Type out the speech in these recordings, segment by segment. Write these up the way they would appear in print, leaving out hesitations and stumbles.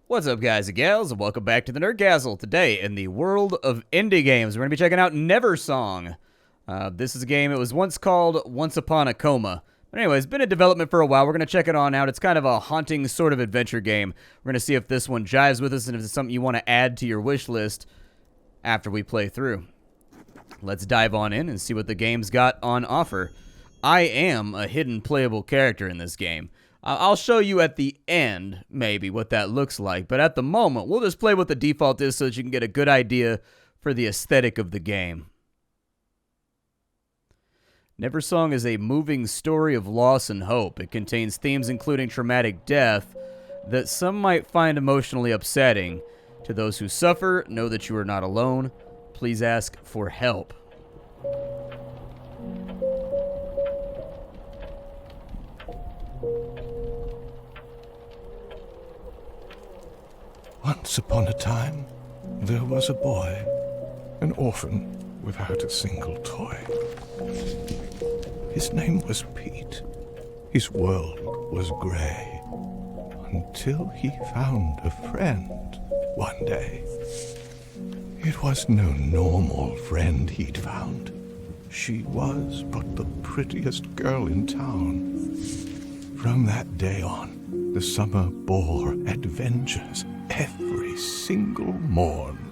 What's up, guys and gals, and welcome back to the Nerdgastle. Today, in the world of indie games, we're going to be checking out Neversong. This is a game, it was once called Once Upon a Coma. But anyway, it's been in development for a while. We're going to check it on out. It's kind of a haunting sort of adventure game. We're going to see if this one jives with us and if it's something you want to add to your wish list after we play through. Let's dive on in and see what the game's got on offer. I am a hidden playable character in this game. I'll show you at the end, maybe, what that looks like. But at the moment, we'll just play what the default is so that you can get a good idea for the aesthetic of the game. Neversong is a moving story of loss and hope. It contains themes including traumatic death that some might find emotionally upsetting. To those who suffer, know that you are not alone. Please ask for help. Once upon a time, there was a boy, an orphan without a single toy. His name was Pete. His world was grey, until he found a friend one day. It was no normal friend he'd found. She was but the prettiest girl in town. From that day on, the summer bore adventures every single morn.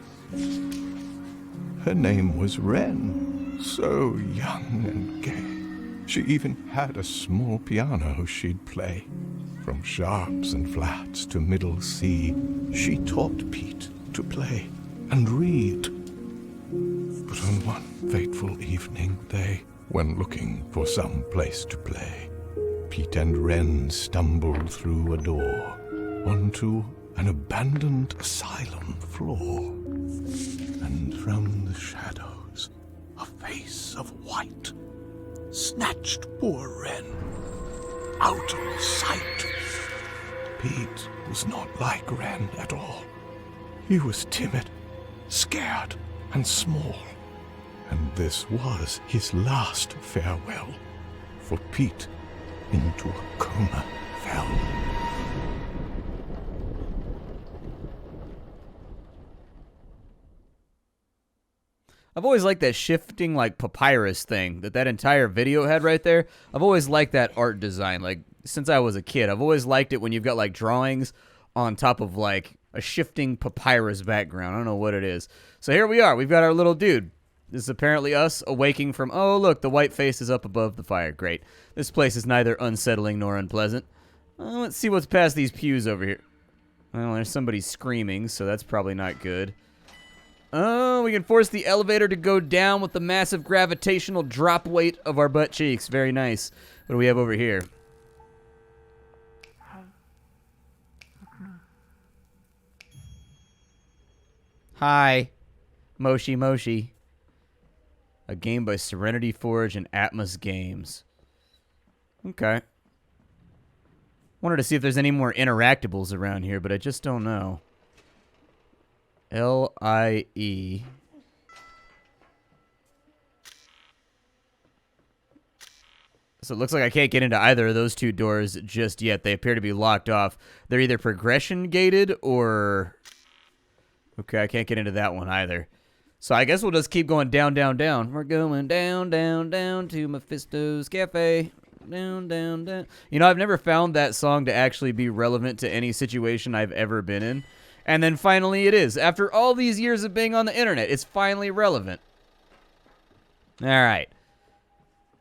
Her name was Wren, so young and gay. She even had a small piano she'd play. From sharps and flats to middle C, she taught Pete to play and read. But on one fateful evening they went looking for some place to play. Pete and Wren stumbled through a door onto an abandoned asylum floor. And from the shadows, a face of white snatched poor Wren out of sight. Pete was not like Wren at all. He was timid, scared, and small. And this was his last farewell, for Pete into a coma fell. I've always liked that shifting, like, papyrus thing that entire video had right there. I've always liked that art design, like, since I was a kid. I've always liked it when you've got, like, drawings on top of, like, a shifting papyrus background. I don't know what it is. So here we are. We've got our little dude. This is apparently us awaking from, oh, look, the white face is up above the fire. Great. This place is neither unsettling nor unpleasant. Let's see what's past these pews over here. Well, there's somebody screaming, so that's probably not good. Oh, we can force the elevator to go down with the massive gravitational drop weight of our butt cheeks. Very nice. What do we have over here? Hi. Moshi Moshi. A game by Serenity Forge and Atmos Games. Okay. Wanted to see if there's any more interactables around here, but I just don't know. L-I-E. So it looks like I can't get into either of those two doors just yet. They appear to be locked off. They're either progression gated or... Okay, I can't get into that one either. So I guess we'll just keep going down, down, down. We're going down, down, down to Mephisto's Cafe. Down, down, down. You know, I've never found that song to actually be relevant to any situation I've ever been in. And then finally it is. After all these years of being on the internet, it's finally relevant. All right.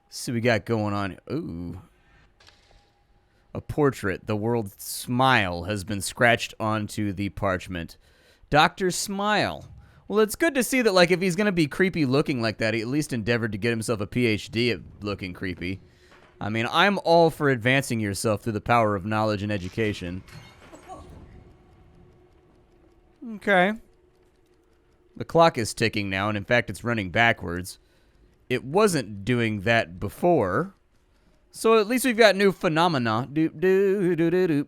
Let's see what we got going on. Ooh. A portrait. The world's smile has been scratched onto the parchment. Dr. Smile. Well, it's good to see that, like, if he's going to be creepy looking like that, he at least endeavored to get himself a PhD at looking creepy. I mean, I'm all for advancing yourself through the power of knowledge and education. Okay. The clock is ticking now, and in fact, it's running backwards. It wasn't doing that before. So at least we've got new phenomena. Doop, doop, doop, doop, doop.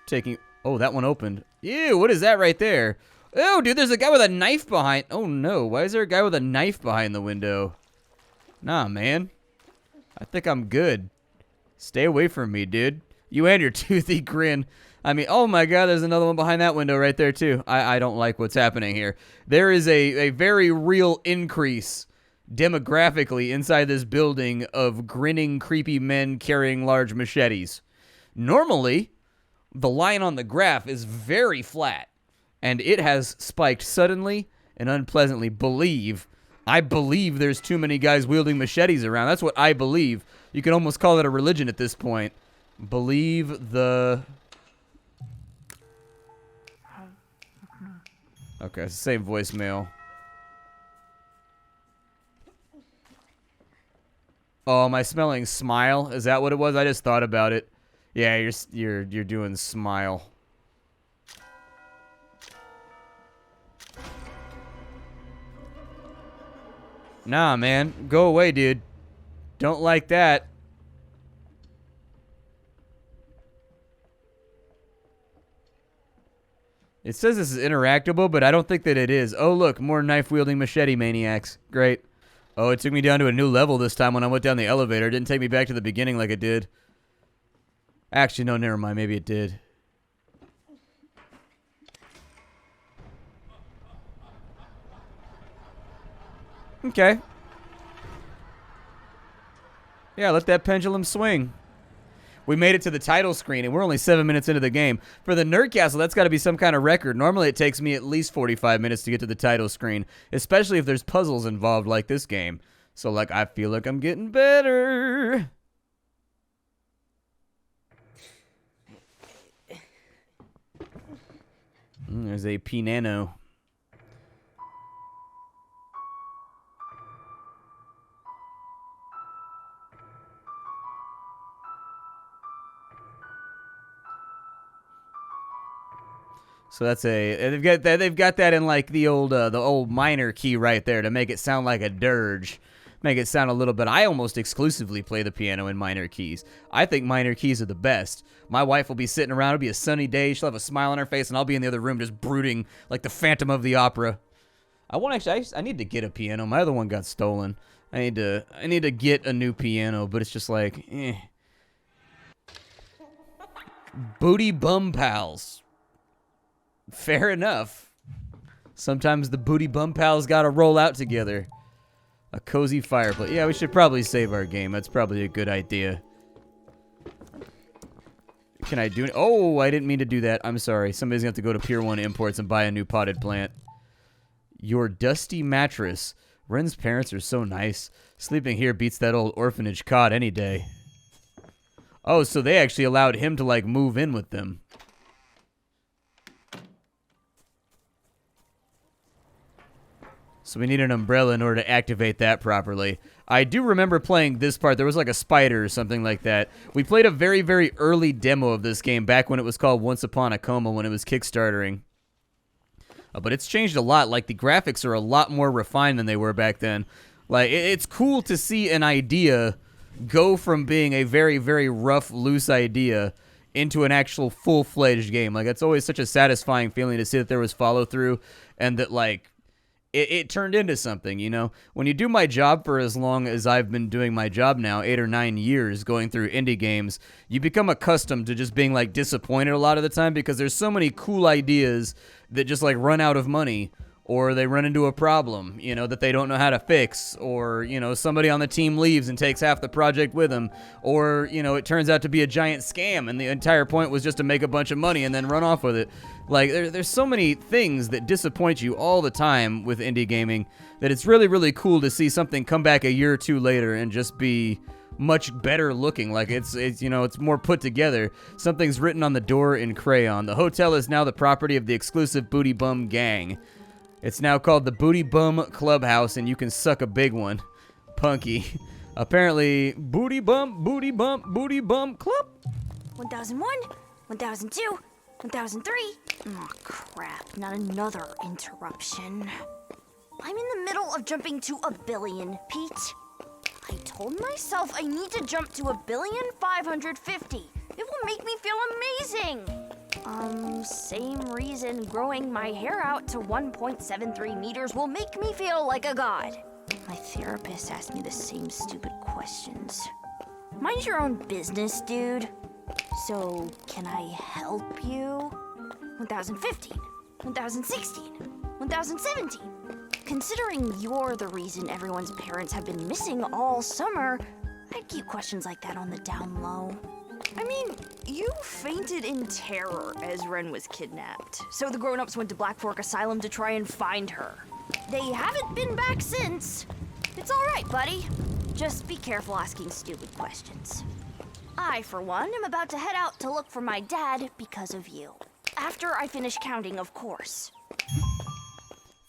Taking... Oh, that one opened. Ew, what is that right there? Oh, dude, there's a guy with a knife behind... Oh, no. Why is there a guy with a knife behind the window? Nah, man. I think I'm good. Stay away from me, dude. You and your toothy grin. I mean, oh my god, there's another one behind that window right there, too. I don't like what's happening here. There is a very real increase demographically inside this building of grinning, creepy men carrying large machetes. Normally, the line on the graph is very flat, and it has spiked suddenly and unpleasantly. I believe there's too many guys wielding machetes around. That's what I believe. You can almost call it a religion at this point. Believe the... Okay, it's the same voicemail. Oh, am I smelling smile? Is that what it was? I just thought about it. Yeah, you're doing smile. Nah, man. Go away, dude. Don't like that. It says this is interactable, but I don't think that it is. Oh, look, more knife-wielding machete maniacs. Great. Oh, it took me down to a new level this time when I went down the elevator. It didn't take me back to the beginning like it did. Actually, no, never mind. Maybe it did. Okay. Yeah, let that pendulum swing. We made it to the title screen, and we're only 7 minutes into the game. For the Nerd Castle, that's got to be some kind of record. Normally, it takes me at least 45 minutes to get to the title screen, especially if there's puzzles involved like this game. So, like, I feel like I'm getting better. There's a piano. So that's they've got that in like the old minor key right there to make it sound like a dirge, make it sound a little bit. I almost exclusively play the piano in minor keys. I think minor keys are the best. My wife will be sitting around. It'll be a sunny day. She'll have a smile on her face, and I'll be in the other room just brooding like the Phantom of the Opera. I need to get a piano. My other one got stolen. I need to get a new piano, but it's just like, Booty bum pals. Fair enough. Sometimes the booty bum pals gotta roll out together. A cozy fireplace. Yeah, we should probably save our game. That's probably a good idea. Can I do it? Oh, I didn't mean to do that. I'm sorry. Somebody's gonna have to go to Pier 1 Imports and buy a new potted plant. Your dusty mattress. Ren's parents are so nice. Sleeping here beats that old orphanage cot any day. Oh, so they actually allowed him to, like, move in with them. So we need an umbrella in order to activate that properly. I do remember playing this part. There was like a spider or something like that. We played a very, very early demo of this game back when it was called Once Upon a Coma, when it was Kickstartering. But it's changed a lot. Like, the graphics are a lot more refined than they were back then. Like, it's cool to see an idea go from being a very, very rough, loose idea into an actual full-fledged game. Like, it's always such a satisfying feeling to see that there was follow-through and that, like, it turned into something, you know? When you do my job for as long as I've been doing my job now, 8 or 9 years going through indie games, you become accustomed to just being, like, disappointed a lot of the time because there's so many cool ideas that just, like, run out of money, or they run into a problem, you know, that they don't know how to fix, or, you know, somebody on the team leaves and takes half the project with them, or, you know, it turns out to be a giant scam and the entire point was just to make a bunch of money and then run off with it. Like, there's so many things that disappoint you all the time with indie gaming that it's really, really cool to see something come back a year or two later and just be much better looking. Like, it's you know, it's more put together. Something's written on the door in crayon. The hotel is now the property of the exclusive Booty Bum gang. It's now called the Booty Bum Clubhouse, and you can suck a big one. Punky. Apparently, Booty Bum Club? 1001, 1002, 1003. Oh, crap. Not another interruption. I'm in the middle of jumping to 1 billion, Pete. I told myself I need to jump to 1,550,000,000. It will make me feel amazing. Same reason growing my hair out to 1.73 meters will make me feel like a god. My therapist asked me the same stupid questions. Mind your own business, dude. So, can I help you? 1015, 1016, 1017. Considering you're the reason everyone's parents have been missing all summer, I'd keep questions like that on the down low. I mean, you fainted in terror as Wren was kidnapped, so the grown-ups went to Black Fork Asylum to try and find her. They haven't been back since. It's all right, buddy. Just be careful asking stupid questions. I, for one, am about to head out to look for my dad because of you. After I finish counting, of course.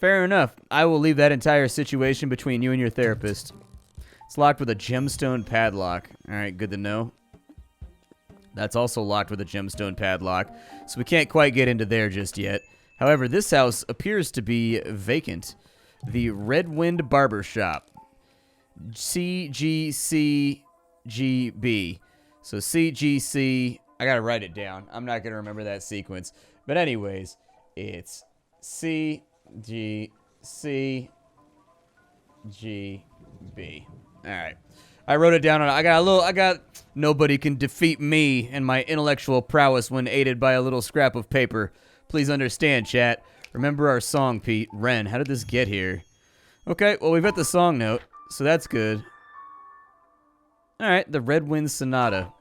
Fair enough. I will leave that entire situation between you and your therapist. It's locked with a gemstone padlock. All right, good to know. That's also locked with a gemstone padlock, so we can't quite get into there just yet. However, this house appears to be vacant. The Red Wind Barber Shop. CGCGB. So CGC, I gotta write it down. I'm not gonna remember that sequence. But anyways, it's CGCGB. All right. I wrote it down. I got nobody can defeat me and my intellectual prowess when aided by a little scrap of paper. Please understand, chat. Remember our song, Pete. Wren, how did this get here? Okay, well, we've got the song note, so that's good. All right, the Red Wind Sonata.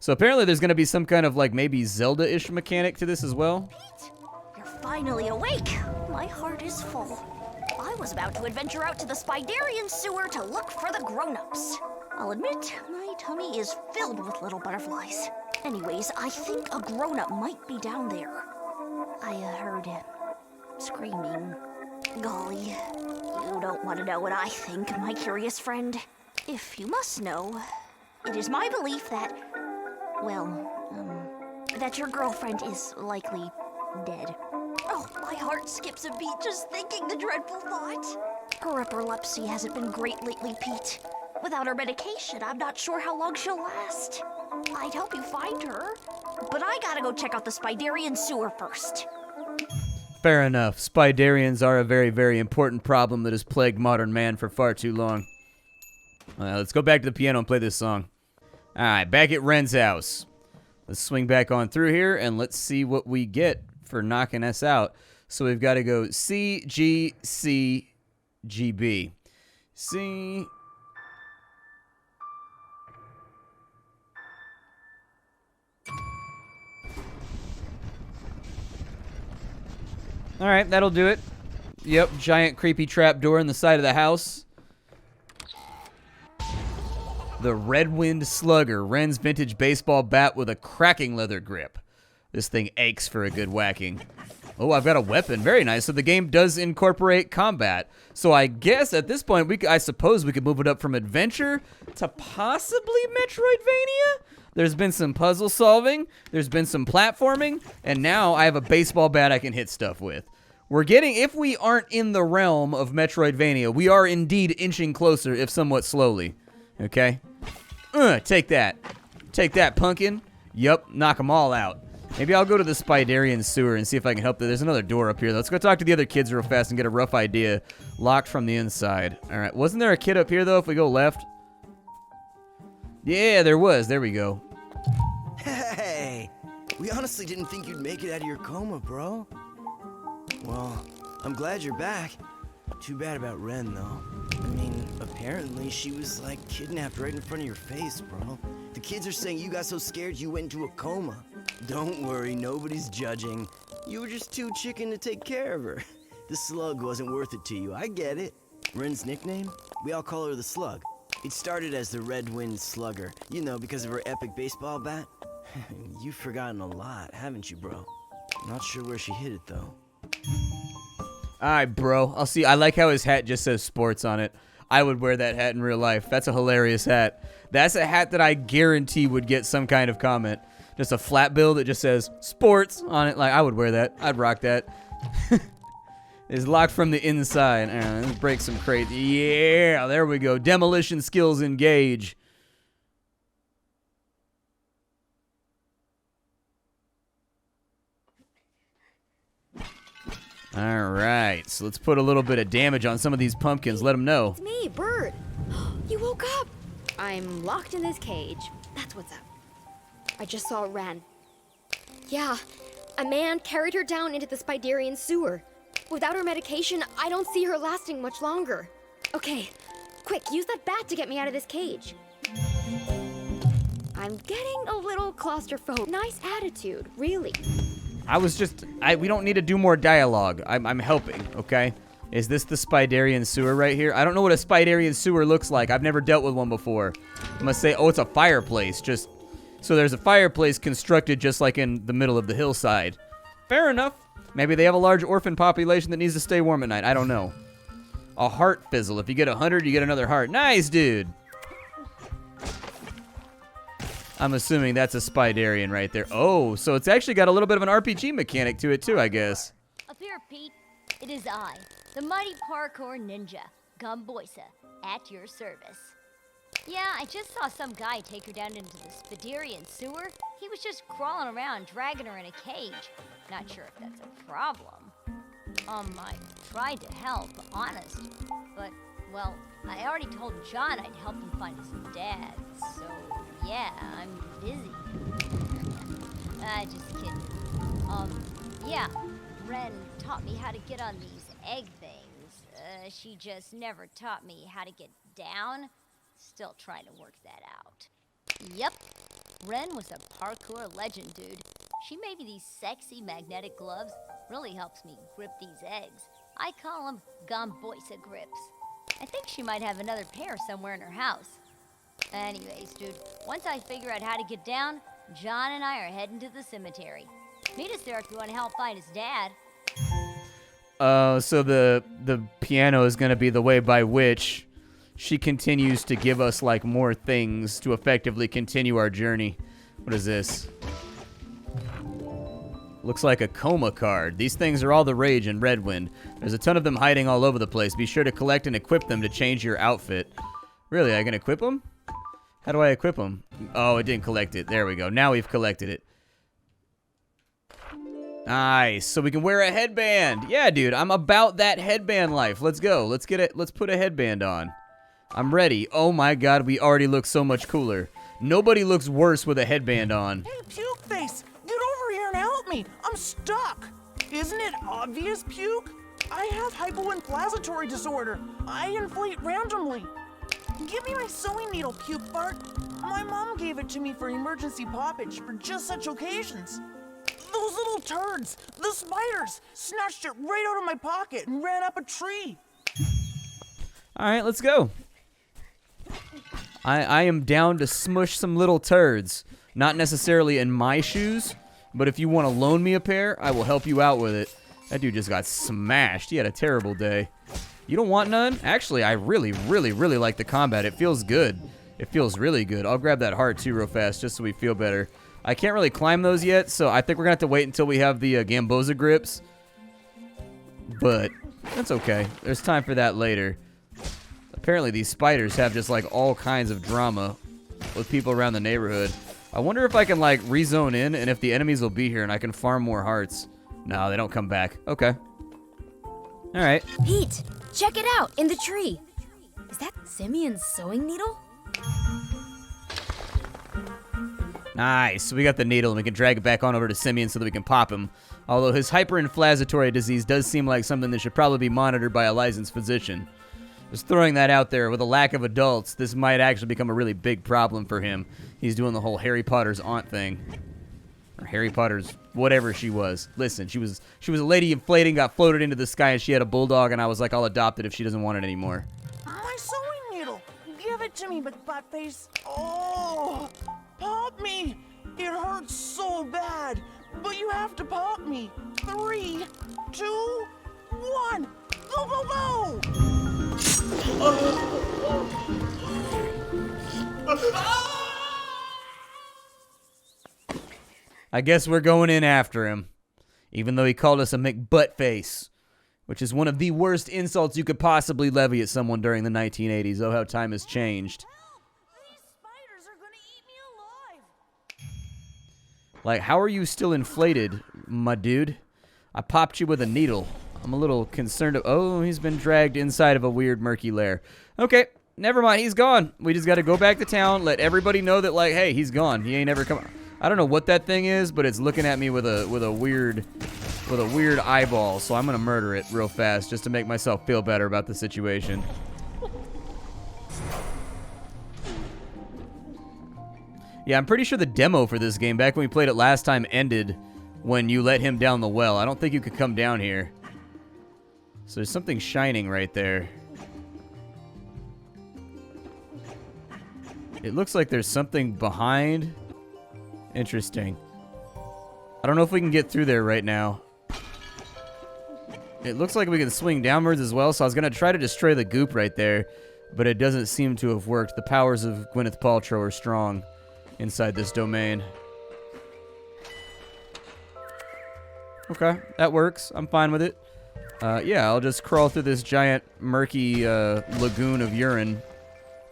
So apparently there's going to be some kind of, like, maybe Zelda-ish mechanic to this as well. Pete, you're finally awake. My heart is full. I was about to adventure out to the Spiderian sewer to look for the grown-ups. I'll admit, my tummy is filled with little butterflies. Anyways, I think a grown-up might be down there. I heard him screaming. Golly, you don't want to know what I think, my curious friend. If you must know, it is my belief that, that your girlfriend is likely dead. Oh, my heart skips a beat just thinking the dreadful thought. Her epilepsy hasn't been great lately, Pete. Without her medication, I'm not sure how long she'll last. I'd help you find her, but I gotta go check out the Spiderian sewer first. Fair enough. Spiderians are a very, very important problem that has plagued modern man for far too long. Let's go back to the piano and play this song. All right, back at Wren's house. Let's swing back on through here, and let's see what we get for knocking us out. So we've got to go C, G, C, G, B. C. All right, that'll do it. Yep, giant creepy trap door in the side of the house. The Red Wind Slugger, Wren's vintage baseball bat with a cracking leather grip. This thing aches for a good whacking. Oh, I've got a weapon. Very nice. So the game does incorporate combat. So I guess at this point, I suppose we could move it up from adventure to possibly Metroidvania? There's been some puzzle solving, there's been some platforming, and now I have a baseball bat I can hit stuff with. We're getting, if we aren't in the realm of Metroidvania, we are indeed inching closer, if somewhat slowly. Okay? Take that. Take that, pumpkin. Yup, knock them all out. Maybe I'll go to the Spiderian sewer and see if I can help. There's another door up here. Let's go talk to the other kids real fast and get a rough idea. Locked from the inside. All right. Wasn't there a kid up here, though, if we go left? Yeah, there was. There we go. Hey, we honestly didn't think you'd make it out of your coma, bro. Well, I'm glad you're back. Too bad about Wren, though. I mean, apparently she was, like, kidnapped right in front of your face, bro. The kids are saying you got so scared you went into a coma. Don't worry, nobody's judging. You were just too chicken to take care of her. The slug wasn't worth it to you, I get it. Wren's nickname? We all call her the Slug. It started as the Red Wind Slugger, you know, because of her epic baseball bat. You've forgotten a lot, haven't you, bro? Not sure where she hid it, though. Alright, bro. I'll see. I like how his hat just says sports on it. I would wear that hat in real life. That's a hilarious hat. That's a hat that I guarantee would get some kind of comment. Just a flat bill that just says sports on it. Like, I would wear that. I'd rock that. It's locked from the inside. Let's break some crates. Yeah, there we go. Demolition skills engage. All right, so let's put a little bit of damage on some of these pumpkins. Let them know. It's me, Bird. You woke up. I'm locked in this cage. That's what's up. I just saw Wren. Yeah, a man carried her down into the Spiderian sewer. Without her medication, I don't see her lasting much longer. Okay, quick, use that bat to get me out of this cage. I'm getting a little claustrophobic. Nice attitude, really. We don't need to do more dialogue. I'm helping, okay? Is this the Spiderian sewer right here? I don't know what a Spiderian sewer looks like. I've never dealt with one before. I must say, oh, it's a fireplace. So there's a fireplace constructed just like in the middle of the hillside. Fair enough. Maybe they have a large orphan population that needs to stay warm at night. I don't know. A heart fizzle. If you get 100, you get another heart. Nice, dude. I'm assuming that's a Spiderian right there. Oh, so it's actually got a little bit of an RPG mechanic to it too, I guess. Up here, Pete. It is I, the mighty parkour ninja, Gumboisa, at your service. Yeah, I just saw some guy take her down into the Spiderian sewer. He was just crawling around, dragging her in a cage. Not sure if that's a problem. I tried to help, honest. But, well, I already told John I'd help him find his dad, so yeah, I'm busy. Just kidding. Yeah, Wren taught me how to get on these egg things. She just never taught me how to get down. Still trying to work that out. Yep, Wren was a parkour legend, dude. She made me these sexy magnetic gloves. Really helps me grip these eggs. I call them Gomboisa grips. I think she might have another pair somewhere in her house. Anyways, dude, once I figure out how to get down, John and I are heading to the cemetery. Meet us there if you want to help find his dad. So the piano is going to be the way by which she continues to give us, like, more things to effectively continue our journey. What is this? Looks like a coma card. These things are all the rage in Redwind. There's a ton of them hiding all over the place. Be sure to collect and equip them to change your outfit. Really, I can equip them? How do I equip them? Oh, it didn't collect it. There we go. Now we've collected it. Nice. So we can wear a headband. Yeah, dude, I'm about that headband life. Let's go. Let's get it. Let's put a headband on. I'm ready. Oh my god, we already look so much cooler. Nobody looks worse with a headband on. Hey, Puke Face! Get over here and help me! I'm stuck! Isn't it obvious, Puke? I have hypoinflammatory disorder. I inflate randomly. Give me my sewing needle, Puke Fart. My mom gave it to me for emergency poppage for just such occasions. Those little turds, the spiders, snatched it right out of my pocket and ran up a tree. All right, let's go. I am down to smush some little turds. Not necessarily in my shoes, but if you want to loan me a pair, I will help you out with it. That dude just got smashed. He had a terrible day. You don't want none? Actually, I really, really, really like the combat. It feels good. It feels really good. I'll grab that heart too real fast just so we feel better. I can't really climb those yet, so I think we're going to have to wait until we have the Gamboza grips. But that's okay. There's time for that later. Apparently these spiders have just like all kinds of drama with people around the neighborhood. I wonder if I can like rezone in and if the enemies will be here and I can farm more hearts. No, they don't come back. Okay. All right. Pete, check it out, in the tree. Is that Simeon's sewing needle? Nice. So we got the needle and we can drag it back on over to Simeon so that we can pop him. Although his hyperinflammatory disease does seem like something that should probably be monitored by a licensed physician. Just throwing that out there. With a lack of adults, this might actually become a really big problem for him. He's doing the whole Harry Potter's aunt thing. Or Harry Potter's whatever she was. Listen, she was a lady inflating, got floated into the sky, and she had a bulldog, and I was like, I'll adopt it if she doesn't want it anymore. My sewing needle! Give it to me, Buttface. Oh! Pop me! It hurts so bad, but you have to pop me. 3, 2, 1. Go, go, go! I guess we're going in after him. Even though he called us a McButtface, which is one of the worst insults you could possibly levy at someone during the 1980s. Oh, how time has changed. These spiders are gonna eat me alive. Like, how are you still inflated, my dude? I popped you with a needle. I'm a little concerned. Oh, he's been dragged inside of a weird murky lair. Okay, never mind. He's gone. We just got to go back to town, let everybody know that, like, hey, he's gone. He ain't ever come. I don't know what that thing is, but it's looking at me with a weird eyeball. So I'm gonna murder it real fast just to make myself feel better about the situation. Yeah, I'm pretty sure the demo for this game, back when we played it last time, ended when you let him down the well. I don't think you could come down here. So there's something shining right there. It looks like there's something behind. Interesting. I don't know if we can get through there right now. It looks like we can swing downwards as well, so I was going to try to destroy the goop right there, but it doesn't seem to have worked. The powers of Gwyneth Paltrow are strong inside this domain. Okay, that works. I'm fine with it. Yeah, I'll just crawl through this giant murky lagoon of urine.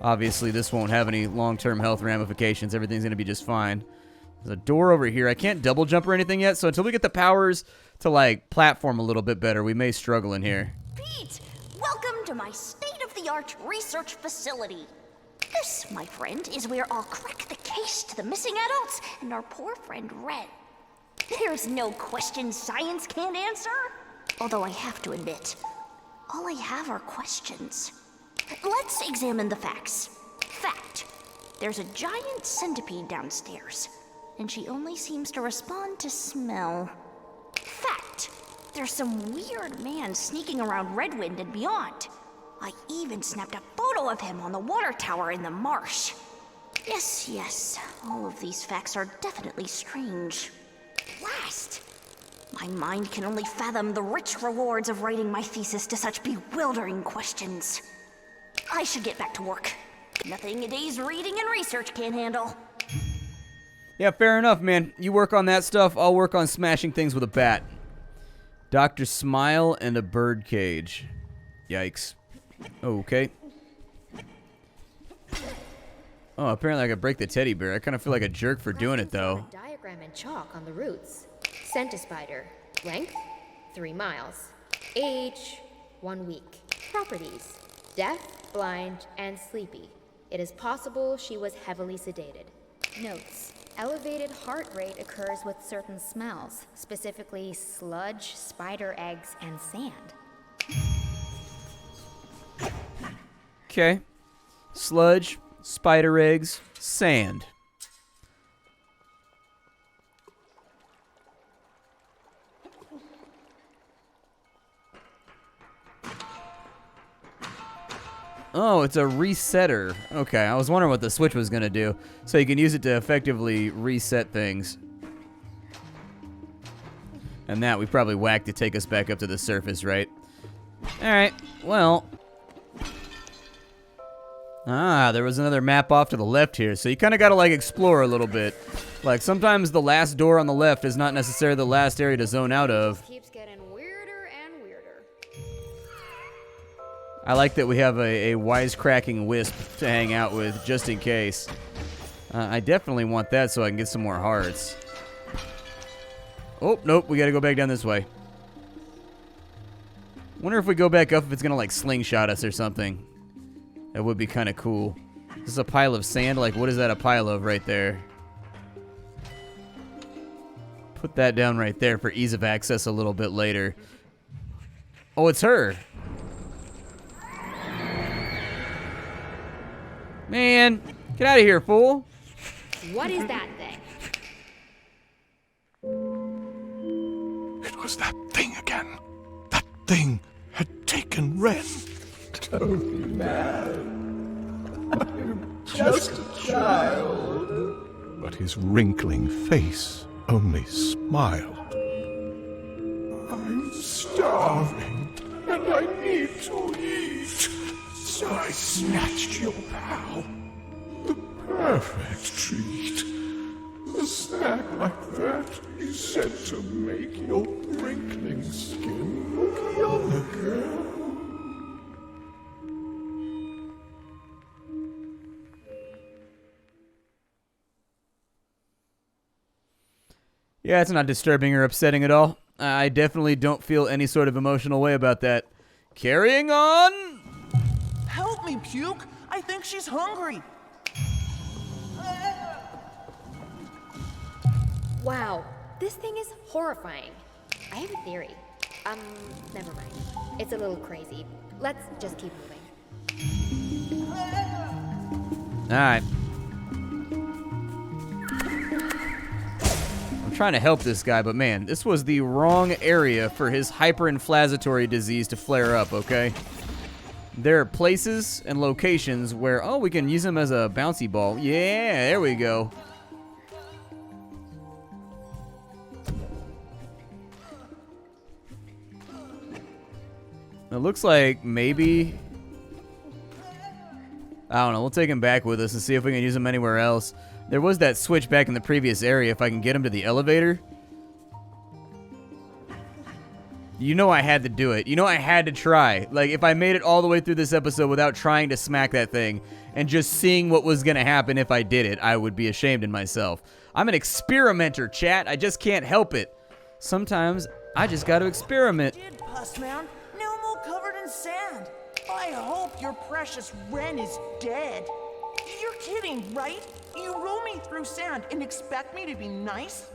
Obviously, this won't have any long-term health ramifications. Everything's going to be just fine. There's a door over here. I can't double jump or anything yet, so until we get the powers to, like, platform a little bit better, we may struggle in here. Pete, welcome to my state-of-the-art research facility. This, my friend, is where I'll crack the case to the missing adults and our poor friend Wren. There's no question science can't answer. Although I have to admit, all I have are questions. Let's examine the facts. Fact: there's a giant centipede downstairs, and she only seems to respond to smell. Fact: there's some weird man sneaking around Redwind and beyond. I even snapped a photo of him on the water tower in the marsh. Yes, all of these facts are definitely strange. Last, my mind can only fathom the rich rewards of writing my thesis to such bewildering questions. I should get back to work. Nothing a day's reading and research can't handle. Yeah, fair enough, man. You work on that stuff, I'll work on smashing things with a bat. Dr. Smile and a bird cage. Yikes. Okay. Oh, apparently I could break the teddy bear. I kind of feel like a jerk for doing it, though. Diagram in chalk on the roots. Centispider. Length, 3 miles. Age, 1 week. Properties: deaf, blind, and sleepy. It is possible she was heavily sedated. Notes: elevated heart rate occurs with certain smells, specifically sludge, spider eggs, and sand. Okay. Sludge, spider eggs, sand. Oh, it's a resetter. Okay, I was wondering what the switch was going to do. So you can use it to effectively reset things. And that we probably whacked to take us back up to the surface, right? Alright, well. Ah, there was another map off to the left here. So you kind of got to, like, explore a little bit. Like, sometimes the last door on the left is not necessarily the last area to zone out of. Keeps getting weirder and weirder. I like that we have a wisecracking wisp to hang out with, just in case. I definitely want that so I can get some more hearts. Oh, nope, we gotta go back down this way. Wonder if we go back up if it's gonna, like, slingshot us or something. That would be kind of cool. This is a pile of sand? Like, what is that a pile of right there? Put that down right there for ease of access a little bit later. Oh, it's her. Man, get out of here, fool. What is that thing? It was that thing again. That thing had taken Wren. Don't be mad. I'm just a child. But his wrinkling face only smiled. I'm starving, and I need to eat. So I snatched your pal. The perfect treat. A snack like that is said to make your wrinkling skin look younger. Yeah, it's not disturbing or upsetting at all. I definitely don't feel any sort of emotional way about that. Carrying on! Help me, Puke! I think she's hungry. Wow, this thing is horrifying. I have a theory. Never mind. It's a little crazy. Let's just keep moving. All right. I'm trying to help this guy, but man, this was the wrong area for his hyperinflammatory disease to flare up, okay? There are places and locations where, oh, we can use him as a bouncy ball. Yeah, there we go. It looks like maybe, I don't know, we'll take him back with us and see if we can use him anywhere else. There was that switch back in the previous area if I can get him to the elevator. You know I had to do it. You know I had to try. Like, if I made it all the way through this episode without trying to smack that thing and just seeing what was going to happen if I did it, I would be ashamed in myself. I'm an experimenter, chat. I just can't help it. Sometimes I just got to experiment. Did, Pussman. Now I'm all covered in sand. I hope your precious Wren is dead. You're kidding, right? You roll me through sand and expect me to be nice?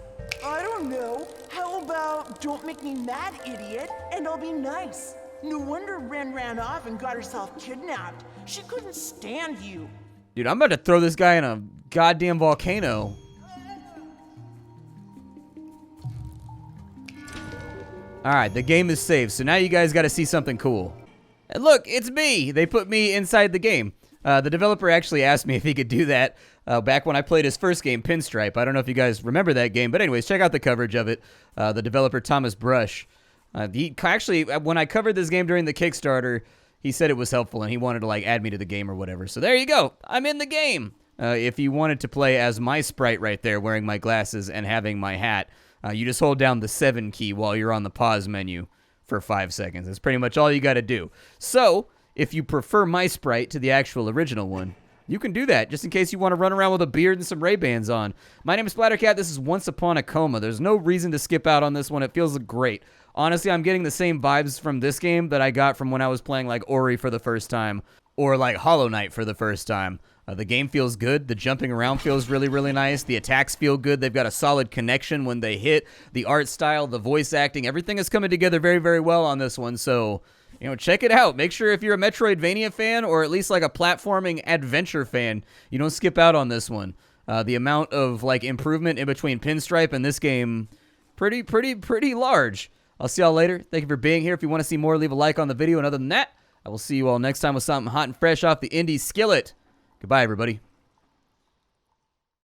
I don't know. How about don't make me mad, idiot, and I'll be nice. No wonder Wren ran off and got herself kidnapped. She couldn't stand you. Dude, I'm about to throw this guy in a goddamn volcano. Alright, the game is saved, so now you guys gotta see something cool. And look, it's me! They put me inside the game. The developer actually asked me if he could do that back when I played his first game, Pinstripe. I don't know if you guys remember that game, but anyways, check out the coverage of it. The developer, Thomas Brush. He actually, when I covered this game during the Kickstarter, he said it was helpful and he wanted to like add me to the game or whatever. So there you go. I'm in the game. If you wanted to play as my sprite right there, wearing my glasses and having my hat, you just hold down the 7 key while you're on the pause menu for 5 seconds. That's pretty much all you got to do. So, if you prefer my sprite to the actual original one, you can do that, just in case you want to run around with a beard and some Ray-Bans on. My name is Splattercat. This is Once Upon a Coma. There's no reason to skip out on this one. It feels great. Honestly, I'm getting the same vibes from this game that I got from when I was playing, like, Ori for the first time, or, like, Hollow Knight for the first time. The game feels good. The jumping around feels really, really nice. The attacks feel good. They've got a solid connection when they hit. The art style, the voice acting, everything is coming together very, very well on this one, so... You know, check it out. Make sure if you're a Metroidvania fan or at least like a platforming adventure fan, you don't skip out on this one. The amount of like improvement in between Pinstripe and this game, pretty large. I'll see y'all later. Thank you for being here. If you want to see more, leave a like on the video. And other than that, I will see you all next time with something hot and fresh off the indie skillet. Goodbye, everybody.